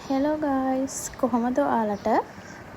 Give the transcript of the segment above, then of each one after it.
Hello guys කොහොමද ඔයාලට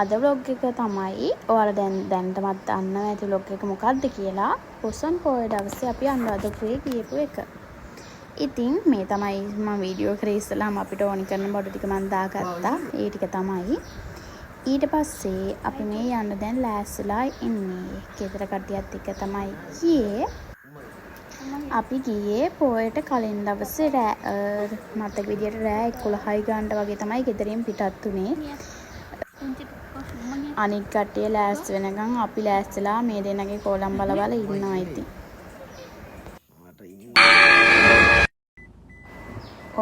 අද vlog එක තමයි ඔයාලා දැනටමත් දන්නවා ඇති vlog එක මොකක්ද කියලා පොසොන් පොය දවසේ අපි අනුරාධපුරේ ගියපු එක. ඉතින් මේ තමයි මම වීඩියෝ කරේ ඉස්සලාම අපිට ඕනි කරන බඩු ටික මම දාගත්තා. ඒ ටික තමයි. ඊට පස්සේ අපි මේ යන්න දැන් ලෑස්තිලා ඉන්නේ. ගෙදර කට්ටියත් එක්ක තමයි ගියේ. අපි ගියේ පොයට කලින් දවසේ මතක විදියට රෑ 11යි ගානට වගේ තමයි ගෙදරින් පිටත් උනේ. අනිත් කට්ටිය ලෑස්ති වෙනකන් අපි ලෑස්තිලා මේ දෙන්නගේ කෝලම් බල බල ඉන්නවා ඉතින්.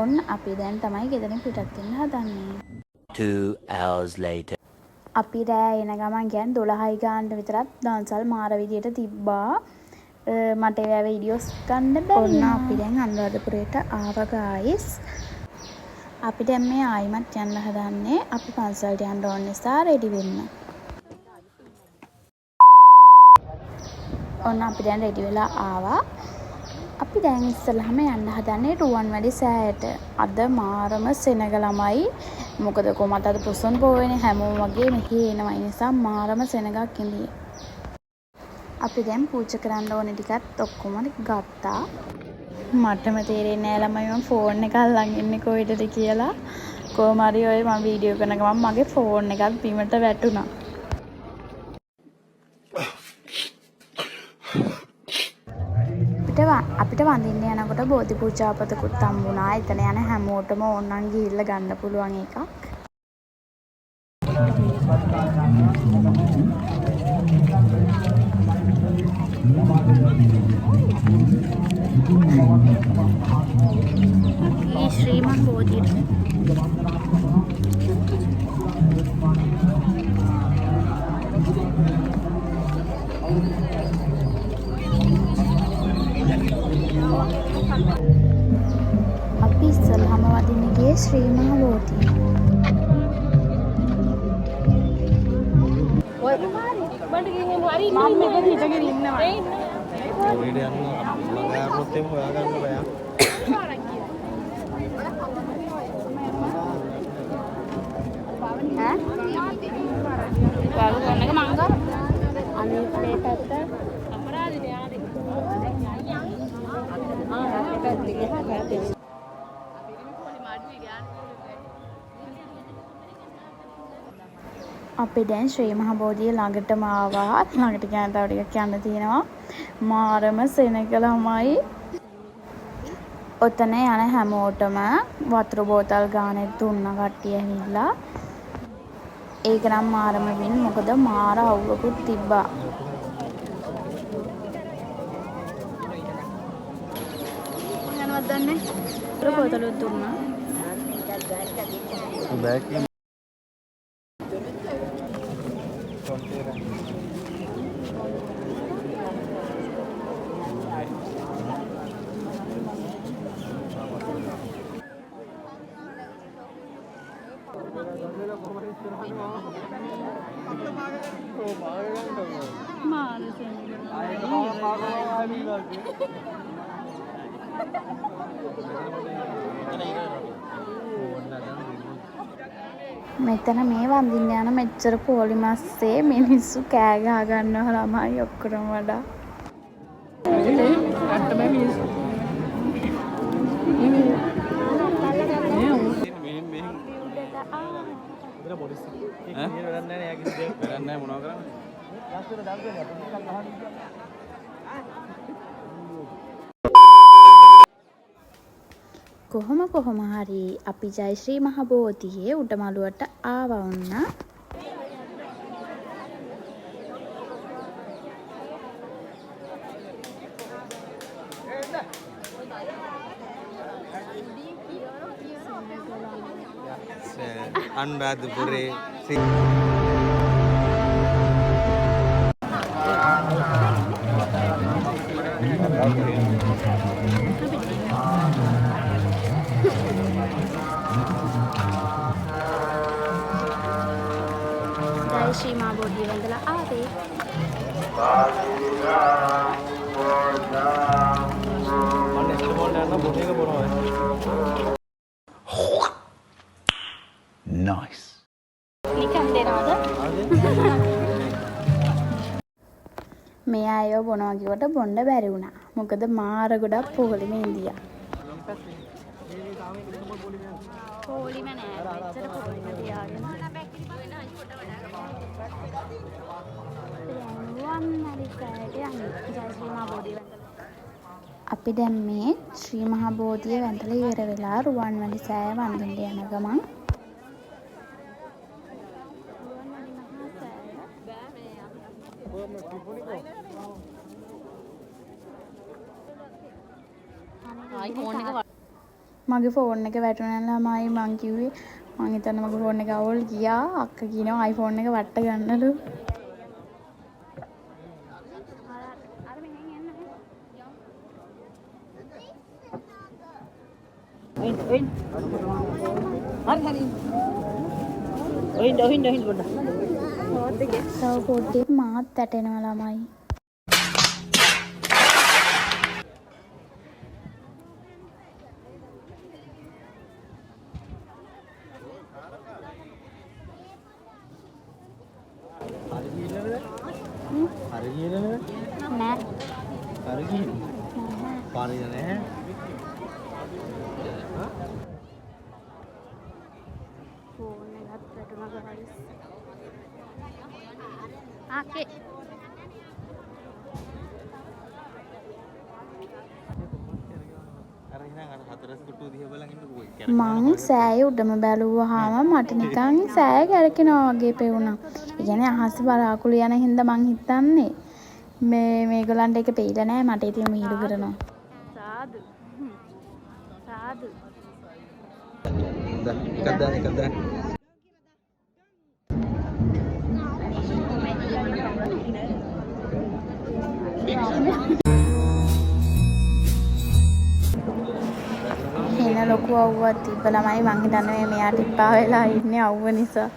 ඔන්න අපි දැන් තමයි ගෙදරින් පිටත් වෙන්න හදන්නේ. 2 hours later. අපි රෑ එන ගමන් කියන්නේ 12යි ගානට විතරත් දන්සල් මාර විදියට තිබ්බා. මට ඒවා වීඩියෝස් ගන්න බැරි. ඔන්න අපි දැන් අනුරාධපුරයට ආවා ගායිස්. අපි දැන් මේ ආයිමත් යන්න හදන්නේ. අපි පන්සලට යන්න ඕන නිසා රෙඩි වෙන්න. ඔන්න අපි දැන් රෙඩි වෙලා ආවා. අපි දැන් ඉස්සෙල්ලාම යන්න හදන්නේ රුවන්වැලි සෑයට. අද මාරම සෙනග ළමයි. මොකද කොහමද අද පොසොන් පොයනේ හැමෝම වගේ මෙහි එනවා. ඒ නිසා මාරම සෙනගක් ඉඳී. අපි දැන් පූජා කරන්න ඕනේ ටිකත් ඔක්කොම ගත්තා. මටම තේරෙන්නේ නැහැ ළමයි මම ෆෝන් එක අල්ලන් ඉන්නේ කොහෙටද කියලා. කොහොම හරි ඔය මම වීඩියෝ කරන ගමන් මගේ ෆෝන් එකත් බිමට වැටුණා. අපිට වඳින්න යනකොට බෝධි පූජාපතකුත් හම්බුණා. එතන යන හැමෝටම ඕනනම් ගිහිල්ලා ගන්න පුළුවන් එකක්. ये श्रीमान बोधी अभी इस्लामाबाद में गए श्री महाबोधि අපි දැන් ශ්‍රී මහ බෝධිය ළඟටම ආවා. ළඟට ගියාම තව ටිකක් යන්න තියෙනවා. මාරම සෙනග ළමයි. ඔතන යන හැමෝටම වතුර බෝතල් ගානෙත් දුන්න කට්ටිය ඇවිල්ලා. ඒක නම් මාරම වින් මොකද මාර අවුවකුත් තිබ්බා. යනවත් දන්නේ වතුර බෝතලුත් දුන්නා. මෙතන මේ වඳින්න යන මෙච්චර පොලි මස්සේ මිනිස්සු කෑ ගහ ගන්නවා ළමයි ඔක්කොම වඩා. කොහොම හරි අපි ජයශ්‍රී මහ බෝධියේ උඩමළුවට ආවා වුණා. අනුරාධපුරේ ජය ශ්‍රී මහා බෝධිය වැඳලා ආවේ. Nice. නිකන් දෙනවද? මේ අයව බොනවා කිව්වට බොන්න බැරි වුණා. මොකද මාර ගොඩක් පොලිම ඉන්දියා. පොලිම නෑ. මෙච්චර පොලිම තියාගෙන. අපි දැන් මේ ශ්‍රී මහා බෝධිය වැඳලා ඉවර වෙලා රුවන්වැලි සෑය වන්දින්න යන ගමන් මගේ ෆෝන් එක වැටුණා ළමයි මං කිව්වේ මං හිතන්නේ මගේ ෆෝන් එක අවුල් ගියා අක්කා කියනවා iPhone එක වට්ට ගන්නලු තව පොඩ්ඩක් මාත් ඇටෙනවා ළමයි නෑ ෆෝන් එකත් වැටුණා ගයිස් ආකේ මං සෑය උඩම බැලුවාම මට නිකන් සෑය කැරකෙනවා වගේ පෙවුණා. ඒ කියන්නේ අහස බලාකුළු යන හින්දා මං හිතන්නේ මේගොල්ලන්ට ඒක පෙයිලා නෑ මට ඉතින් මීරු කරනවා. සාදු. සාදු. එකක් එන ලොකු අවුවක් තිබ්බ ළමයි මං හිතන්නේ මෙයාට ඉපා වෙලා ඉන්නේ අවුව නිසා.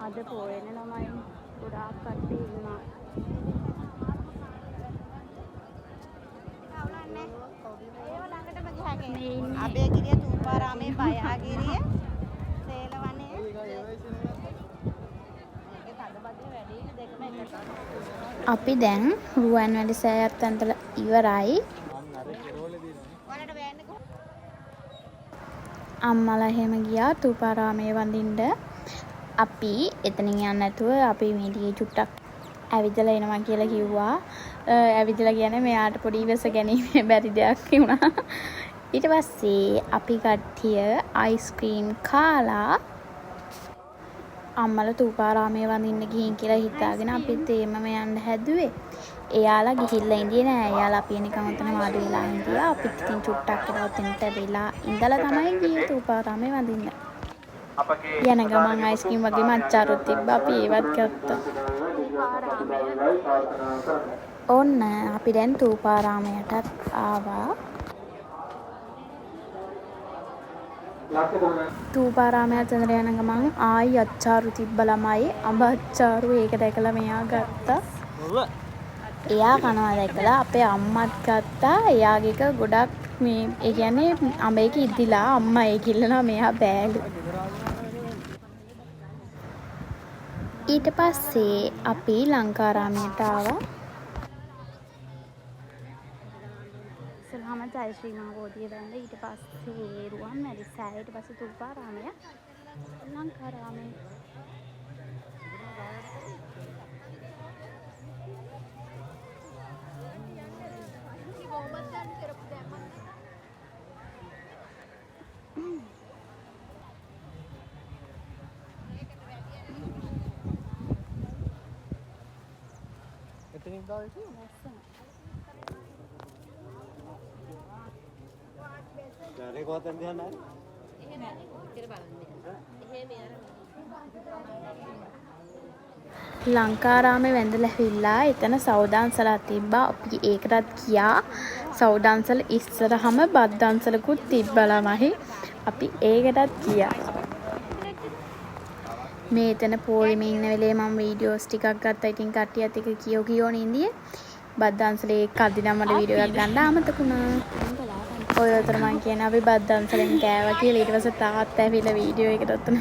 අද පොරේන ළමයි ගොඩාක් කට්ටිය ඉන්නවා. අබේගිරිය තූපාරාමේ බයාගිරිය සේලවනේ අපි දැන් රුවන්වැලි සෑයත් ඇන්තලා ඉවරයි. අම්මලා එහෙම ගියා තූපාරාමේ වඳින්න. අපි එතනින් යන්න නැතුව අපි මේටියේ චුට්ටක් ඇවිදලා එනවා කියලා කිව්වා. ඇවිදලා කියන්නේ මෙයාට පොඩි ඉවස ගැනීමේ බැරි දෙයක් වුණා. ඊට පස්සේ අපි කට්ටිය අයිස්ක්‍රීම් කාලා අම්මලා තූපාරාමේ වඳින්න ගිහින් කියලා හිතාගෙන අපිත් එමම යන්න හැදුවේ. එයාලා ගිහිල්ලා ඉඳියේ නෑ. එයාලා අපි නිකන් උතන වාඩි වෙලා ඉඳියා. අපිත් ඉතින් චුට්ටක් කරලා උතෙන්ට වෙලා ඉඳලා තමයි ගියේ තූපාරාමේ වඳින්න. යන ගමන් අයිස්ක්‍රීම් වගේම අච්චාරුත් තිබ්බා. අපි ඒවත් ගත්තා. ඔන්න අපි දැන් තූපාරාමයටත් ආවා. තූපාරාමයට යන ගමන් ආයි අච්චාරු තිබ්බ ළමයි අඹ අච්චාරු ඒක දැකලා මෙයා ගත්තා. එයා කනවා දැකලා අපේ අම්මත් ගත්තා. එයාගේ එක ගොඩක් මේ ඒ කියන්නේ අඹේක ඉදිලා අම්මා ඒක ඉල්ලනවා මෙයා බෑලු. ඊට පස්සේ අපි ලංකාරාමයට ආවා. ඉස්සරහම ජය ශ්‍රී මහා බෝධිය වැඳ ඊට පස්සේ රුවන්වැලි සෑය ඊට පස්සේ තූපාරාමය ලංකාරාමය. ගානේ කොහෙන්ද යන්නේ? ලංකාරාමේ වැඳලා ඇවිල්ලා එතන සෞදාන්සලක් තිබ්බා. අපි ඒකටත් ගියා. සෞදාන්සල ඉස්සරහම බද්දන්සලකුත් තිබ්බලමයි. අපි ඒකටත් ගියා. මේ එතන පොලිමේ ඉන්න වෙලේ මම වීඩියෝස් ටිකක් ගත්තා. ඉතින් කට්ටියත් එක කියෝනේ ඉන්දියේ. බද්දන්සලේ කද්දිනම් මට වීඩියෝ එකක් ගන්න අමතකුණා. ඔය අතර මං කියන අපි බද්දන්සලෙන් කෑවා කියලා ඊට පස්සේ තාත්තා ඇවිල්ලා වීඩියෝ එකට ඔතන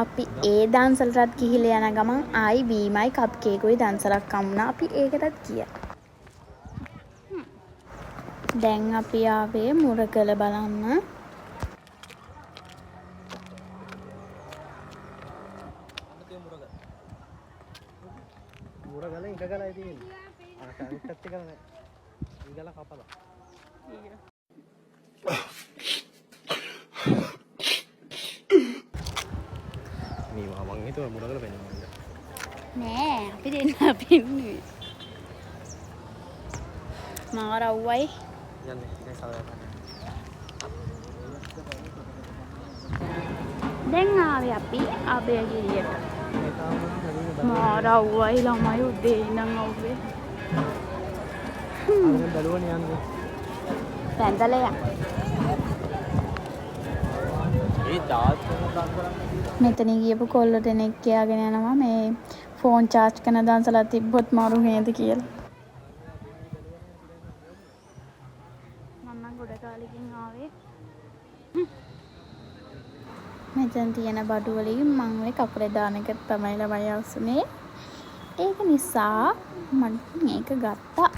අපි ඒ දන්සලටත් ගිහිල්ලා යන ගමන් ආයි බීමයි කප් කේකුයි දන්සලක් හම්බුණා. අපි ඒකටත් ගියා. දැන් අපි ආවේ මුරගල බලන්න. මුරගල එක ගලයි තියෙන්නේ. අනිත් පැත්තේ ගල නෑ. ඊගල කපලා. මේ මම හිතුවා මුරගල වෙන්නේ නෑ අපි දෙන්න අපි ඉන්නේ. මාර අවුවයි යන්නේ ඉතින් සාදා දැන් ආවේ අපි අබේගිරියට. මාර අවුවයි ළමයි උදේ ඉඳන් අවුවේ. අරගෙන බැලුවනේ යන්නේ. පැන්දලා යා. ඒ තාත් කරන මෙතන ගියපු කොල්ල දෙනෙක් කියාගෙන යනවා මේ ෆෝන් charge කරන දන්සලක් තිබ්බොත් මාරු නේද කියලා. මම නම් ගොඩ කාලෙකින් ආවේ. මෙතන තියෙන බඩු වලින් මම මේ කකුලේ දාන එක තමයි ළමයි අවසුනේ. ඒක නිසා මම මේක ගත්තා.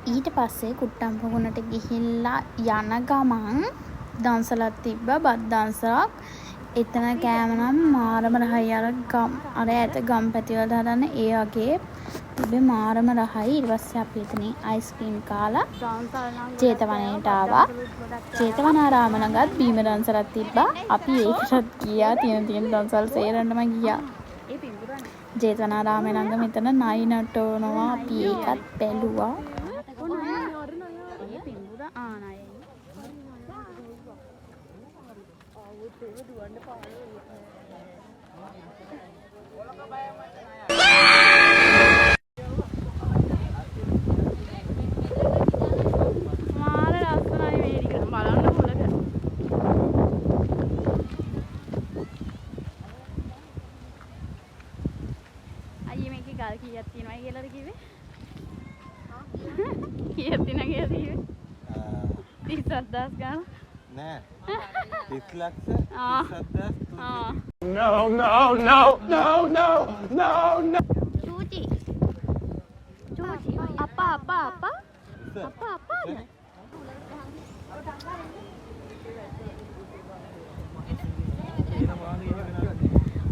ඊට පස්සේ කුට්ටම්පගුණට ගිහිල්ලා යන ගමන් දන්සලක් තිබ්බා බත් දන්සලක්. එතන කෑම නම් මාරම රහයි. අර ඇත ගම් පැතිවල හදන්න ඒ වගේ තිබ්බේ මාරම රහයි. ඊට පස්සේ අපි එතනින් අයිස්ක්‍රීම් කාලා ජේතවනයේට ආවා. ජේතවනාරාම ළඟත් බීම දන්සලක් තිබ්බා. අපි ඒකටත් ගියා. තියෙන දන්සල් සේරන්නම ගියා. ජේතවනාරාමේ ළඟ මෙතන නයි නටවනවා. අපි ඒකත් බැලුවා. අයියේ මේකේ ගල් කීයක් තියෙනවයි කියලාද කිව්වේ? කීයක් තියෙනවද කියලා කිව්වේ? 37000 ගාන. නෑ 30 ලක්ෂ 37000 no චූටි අප්පා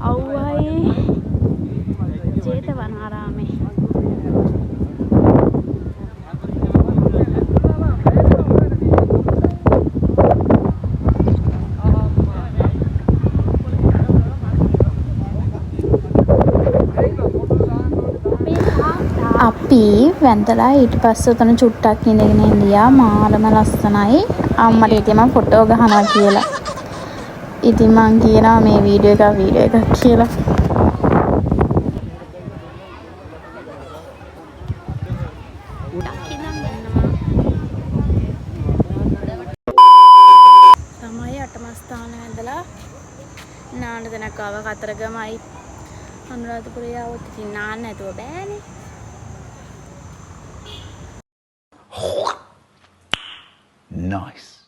අවුවයි ජේතවනාරාමේ. අපි වැඳලා ඊට පස්සේ උතන චුට්ටක් ඉඳගෙන ඉඳියා. මාරම ලස්සනයි. අම්මට ඉතින් මම ෆොටෝ ගහනවා කියලා. ඉතින් මං කියනවා මේ වීඩියෝ එකක් කියලා. තමයි අටමස්ථාන වැඳලා නාන්න තැනක් ආවා. කතරගමයි අනුරාධපුරේ ආවොත් ඉතින් නාන්න නැතුව බෑනේ. Nice.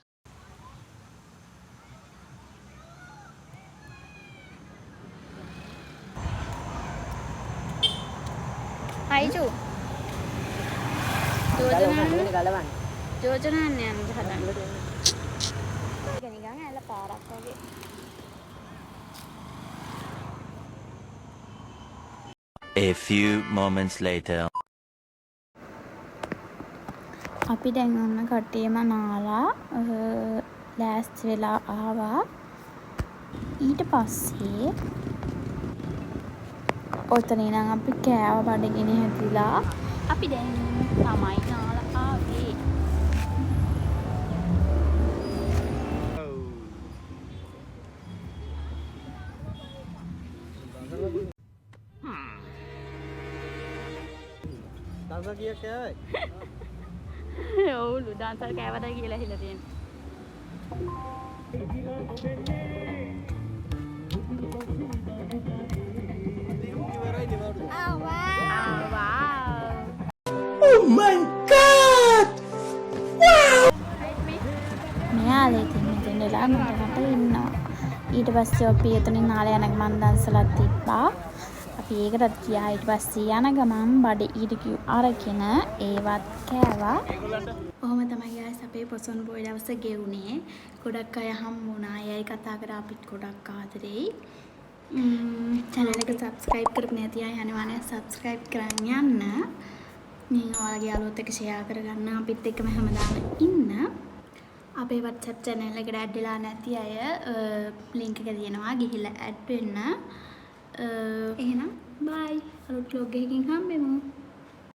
හයිචු යෝජනා ගලවන්න. යෝජනාන්න යන්න හදන්න නිකන් ඇල පාරක් වගේ A few moments later. අපි දැන් ඔන්න කට්ටියම නාලා ලෑස්ති වෙලා ආවා ඊට පස්සේ ඔතන ඉඳන් අපි කෑව බඩගිනි හැදිලා අපි දැන් තමයි නාලා ආවේ දස කිය කෑවයි. ඔව්ලු දාන්සල් කෑවද කියලා හිලා තියෙනවා මෙයාලා ඉතින් මෙතන වෙලා මට ඉන්නවා ඊට පස්සේ අපි එතනින් නාලා යන ගමන් දන්සලක් තිබ්බා අපි ඒකටත් ගියා ඊට පස්සේ යන ගමන් බඩ ඊට අරගෙන ඒවත් කෑවා කොහොම තමයි guys අපේ පොසොන් පොය දවස ගෙවුනේ ගොඩක් අය හම්බ වුණා අයයි කතා කරා අපිත් ගොඩක් ආදරෙයි channel එක subscribe කරපු නැති අය අනිවාර්යෙන් subscribe කරන් යන්න මේ ඔයාලගේ යාළුවොත් එක්ක share කරගන්න අපිත් එක්කම හැමදාම ඉන්න අපේ WhatsApp channel එකට add වෙලා නැති අය link එක තියෙනවා ගිහිල්ලා add වෙන්න එහෙනම් bye අලුත් vlog එකකින් හම්බෙමු